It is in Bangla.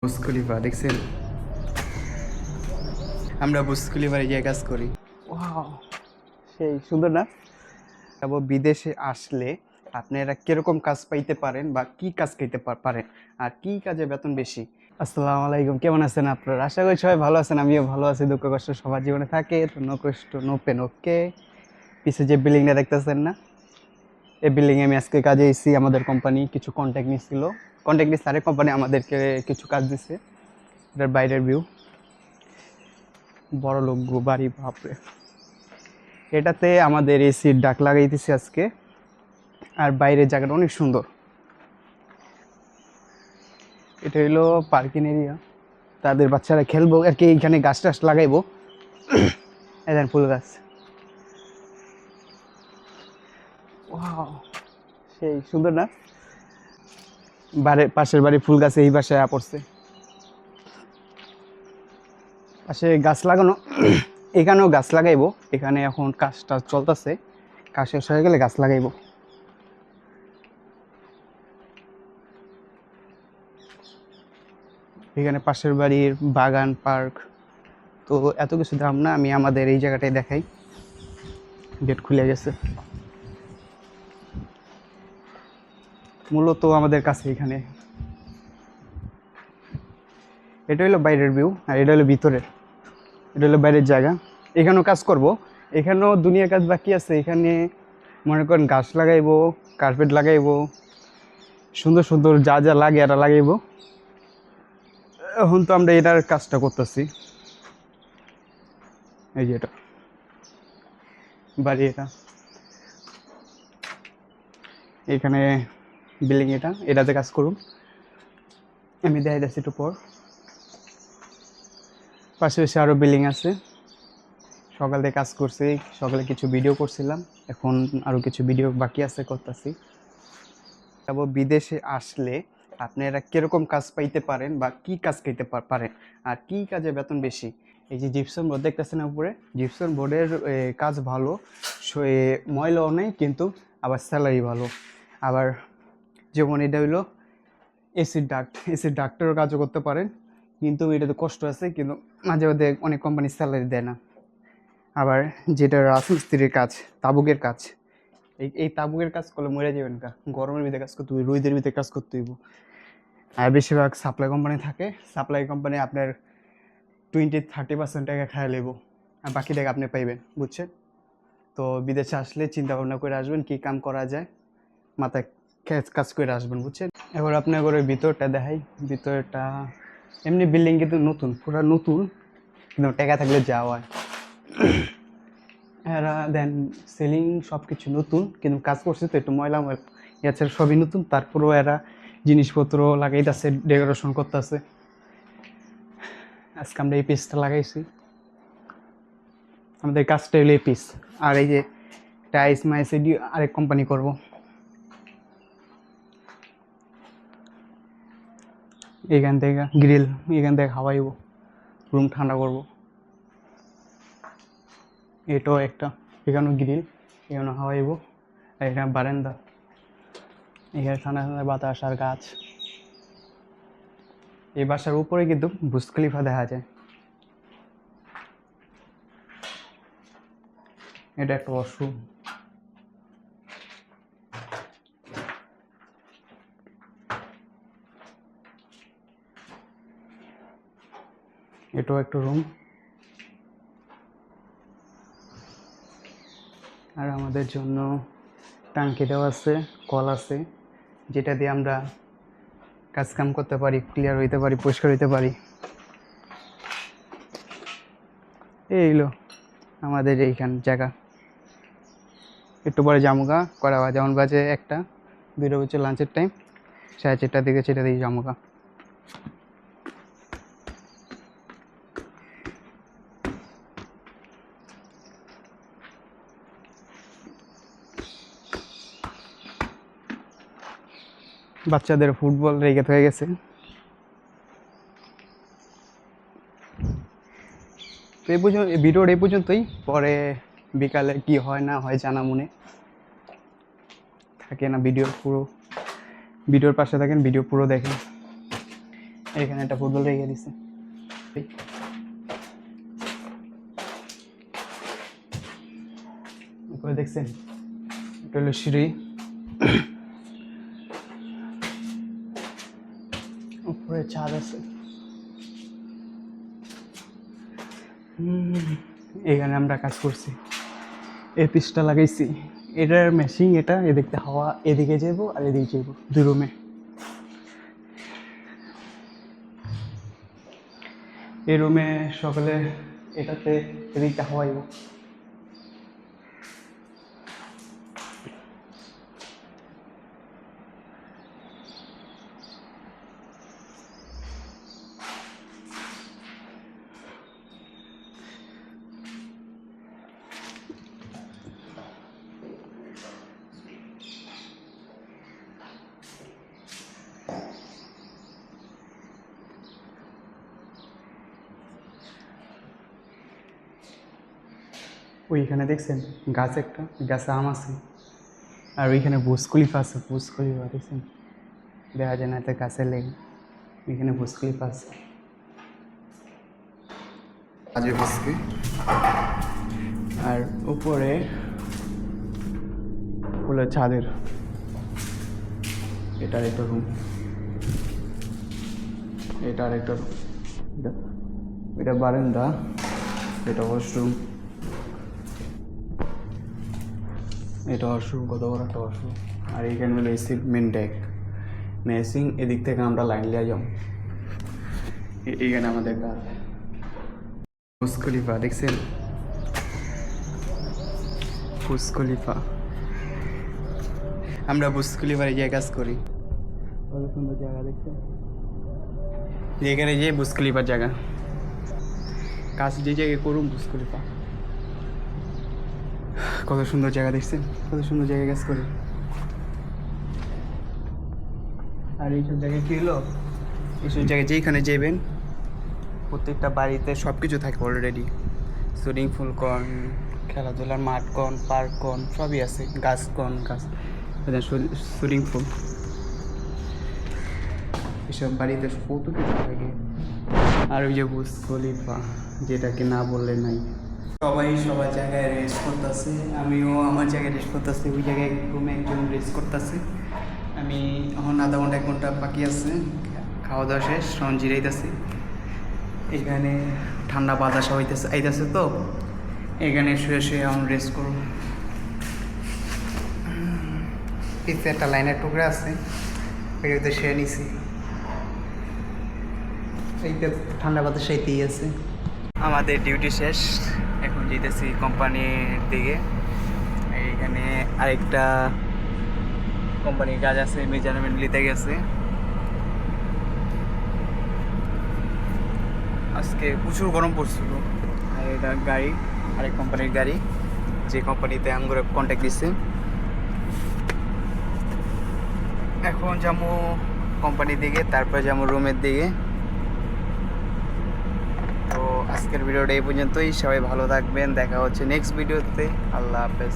বুর্জ খলিফা দেখছেন? আমরা বুর্জ খলিফার এই কাজ করি। ওয়াও, সেই সুন্দর না? তারপর বিদেশে আসলে আপনারা কিরকম কাজ পাইতে পারেন বা কি কাজ পাইতে পারেন আর কি কাজে বেতন বেশি। আসসালামু আলাইকুম, কেমন আছেন আপনারা? আশা করি সবাই ভালো আছেন, আমিও ভালো আছি। দুঃখ কষ্ট সবার জীবনে থাকে, তো নো কষ্ট নো পেন। ওকে, পিছে যে বিল্ডিংটা দেখতেছেন না, এই বিল্ডিংয়ে আমি আজকে কাজে এসেছি। আমাদের কোম্পানি কিছু কন্ট্যাক্ট নিচ্ছিল, কন্ট্যাক্ট নিচ্ছে আরেক কোম্পানি আমাদেরকে কিছু কাজ দিচ্ছে। এটার বাইরের ভিউ, বড় লোক বাড়ি, বাপরে। এটাতে আমাদের এসির ডাক লাগাইতেছি আজকে, আর বাইরের জায়গাটা অনেক সুন্দর। এটা হলো পার্কিং এরিয়া, তাদের বাচ্চারা খেলবো আর কি। এইখানে গাছ টাছ লাগাইবো, এদের ফুল গাছ। ওয়াও, সেই সুন্দর না? পাশের বাড়ি ফুল গাছে এই বাসায় পড়ছে, পাশে গাছ লাগানো। এখানেও গাছ লাগাইবো, এখানে এখন কাজটা চলতেছে, কাজ শেষ হয়ে গেলে গাছ লাগাইবো। এখানে পাশের বাড়ির বাগান পার্ক, তো এত কিছু দাম না, আমি আমাদের এই জায়গাটায় দেখাই। গেট খুলে গেছে, মূলত আমাদের কাছে এখানে। এটা হলো বাইরের ভিউ আর এটা হলো ভিতরের, এটা হলো বাইরের জায়গা। এখানেও কাজ করব, এখানেও দুনিয়া কাজ বাকি আছে। এখানে মনে করেন গাছ লাগাইবো, কার্পেট লাগাইবো, সুন্দর সুন্দর যা যা লাগে এটা লাগাইবো। এখন তো আমরা এটার কাজটা করতেছি। এই যে এটা বাড়ি, এখানে বিল্ডিং, এটাতে কাজ করুন। আমি দেখাই যাচ্ছি একটু পর। পাশে পাশে আরও বিল্ডিং আছে। সকালে কাজ করছি, সকালে কিছু ভিডিও করছিলাম, এখন আরও কিছু ভিডিও বাকি আছে, করতেছি। তারপর বিদেশে আসলে আপনারা কিরকম কাজ পাইতে পারেন বা কি কাজ পাইতে পারেন আর কি কাজে বেতন বেশি। এই যে জিপসাম বোর্ড দেখতেছেন উপরে, জিপসাম বোর্ডের কাজ ভালো, ময়লাও নেই, কিন্তু আবার স্যালারি ভালো। আবার যেমন এটা হইলো এসির ডাক্তারের কাজও করতে পারেন, কিন্তু এটাতে কষ্ট আছে, কিন্তু মাঝে মাঝে অনেক কোম্পানি স্যালারি দেয় না। আবার যেটা রাজমিস্ত্রির কাজ, তাবুকের কাজ, এই তাবুকের কাজ করলে মরে যাবেন কা, গরমের ভিতরে কাজ করতে হইব, রোদের ভিতরে কাজ করতে হইব। আর বেশিরভাগ সাপ্লাই কোম্পানি থাকে, সাপ্লাই কোম্পানি আপনার 20-30% টাকা খায় লেবো, আর বাকি টাকা আপনি পাইবেন, বুঝছেন? তো বিদেশে আসলে চিন্তা ভাবনা করে আসবেন কি কাম করা যায়, মাথায় কাজ করে আসবেন, বুঝছেন? এবার আপনার ঘরের ভিতরটা দেখাই। ভিতরটা এমনি বিল্ডিং কিন্তু নতুন, পুরো নতুন, কিন্তু টাকা থাকলে যাওয়া হয়। এরা দেন সিলিং সব কিছু নতুন, কিন্তু কাজ করছে তো একটু ময়লা ময়লা, এছাড়া সবই নতুন। তারপরেও এরা জিনিসপত্র লাগাইতেছে, ডেকোরেশন করতেছে। আজকে আমরা এই পিসটা লাগাইছি, আমাদের কাজটা হলো এই পিস। আর এই যে টাইস মাইস এটি আরেক কোম্পানি করবো। এখান থেকে গ্রিল, এখান থেকে হাওয়াইব, রুম ঠান্ডা করবো। এটাও একটা, এখানেও গ্রিল, এখানেও হাওয়াইব। আর এখানে বারান্দা, এখানে ঠান্ডা ঠান্ডা বাতাস আর গাছ। এই বাসার উপরে কিন্তু বুর্জ খলিফা দেখা যায়। এটা একটা ওয়াশরুম। এটাও একটা রুম। আর আমাদের জন্য টাঙ্কি দেওয়া আছে, কল আছে, যেটা দিয়ে আমরা কাজ কাম করতে পারি, ক্লিয়ার হইতে পারি, পরিষ্কার হইতে পারি। এই হলো আমাদের এইখান জায়গা। একটু পরে জামুগা করা হয়, যেমন বাজে 1টা 2টা বাজে লাঞ্চের টাইম, 4:30টার দিকে সেটা দিয়ে জামুগা। বাচ্চাদের ফুটবল রেগে হয়ে গেছে। তো এই পর্যন্ত, ভিডিওর এই পর্যন্তই। পরে বিকালে কি হয় না হয় জানা মনে থাকে না। ভিডিওর পাশে থাকেন, ভিডিও পুরো দেখেন। এখানে একটা ফুটবল রেখে দিছে। উপরে দেখছেন, এটা হলো সিঁড়ি। উপরে ছাদ আছে। এখানে আমরা কাজ করছি, এই পিসটা লাগাইছি। এটার মেশিন, এটা এদিকে হাওয়া এদিকে যাবো আর এদিকে যাবো, দুই রুমে। এই রুমে সকালে এটাতে এদিকটা হাওয়াইব। ওইখানে দেখছেন গাছ, একটা গাছে আম আছে, আর ওইখানে বুসকুলিফা আছে। বুসকুলিফা দেখছেন, দেখা যায় না, এতে গাছের লেগে। ওইখানে বুসকুলিফা আছে। আর উপরে হলো ছাদের, এটার একটা রুম, এটার একটা রুম, এটা বারান্দা, এটা ওয়াশরুম, এটা ওয়াশরুম, কত বড় একটা ওয়াশরুম। আর এইখানে হলো এসির মেন ডেক, মেসিং। এদিক থেকে আমরা লাইন লিয়ে যাম। এইখানে আমাদের কাজ। বুর্জ খলিফা দেখছেন, বুর্জ খলিফা। আমরা বুর্জ খলিফার এই কাজ করি। কত সুন্দর জায়গা দেখছেন, এখানে যে বুর্জ খলিফার জায়গা, কাজ যে জায়গায় করুন বুর্জ খলিফা। কত সুন্দর জায়গা দেখছেন, কত সুন্দর জায়গায় কাজ করি। আর এইসব জায়গায় কী হলো, এইসব জায়গায় যেইখানে যাবেন, প্রত্যেকটা বাড়িতে সব কিছু থাকে অলরেডি। সুইমিং পুল কন, খেলাধুলার মাঠ কন, পার্ক কন, সবই আছে। গাছ কন, গাছ, সুইমিং পুল, এসব বাড়িতে কত কিছু থাকে। আর ওই যে বুর্জ খলিফা, যেটাকে না বললে নাই। সবাই সবার জায়গায় রেস্ট করতেছে, আমিও আমার জায়গায় রেস্ট করতেছি। ওই জায়গায় রুমে একজন রেস্ট করতেছে। আমি এখন আধা ঘন্টা 1 ঘন্টা বাকি আছে, খাওয়া দাওয়া শেষ, তখন জিরাইতেছি। এখানে ঠান্ডা বাতাস আইতেছে, তো এখানে শুয়ে শুয়ে এখন রেস্ট করব। পিছে একটা লাইনের টুকরা আছে, ওইটাতে শুয়ে নিছি। এইটা ঠান্ডা বাতাস আইতেই আছে। আমাদের ডিউটি শেষ, এখন যেতেছি কোম্পানির দিকে। এইখানে আরেকটা কোম্পানির কাজ আছে, মেজারমেন্ট নিতে গেছে। আজকে প্রচুর গরম পড়ছিল। আর এটা গাড়ি, আরেক কোম্পানির গাড়ি, যে কোম্পানিতে আমরা কন্ট্যাক্ট দিচ্ছে। এখন যাবো কোম্পানির দিকে, তারপরে যাবো রুমের দিকে। তো আজকের ভিডিওটা এই পর্যন্তই। সবাই ভালো থাকবেন, দেখা হচ্ছে নেক্সট ভিডিওতে। আল্লাহ হাফেজ।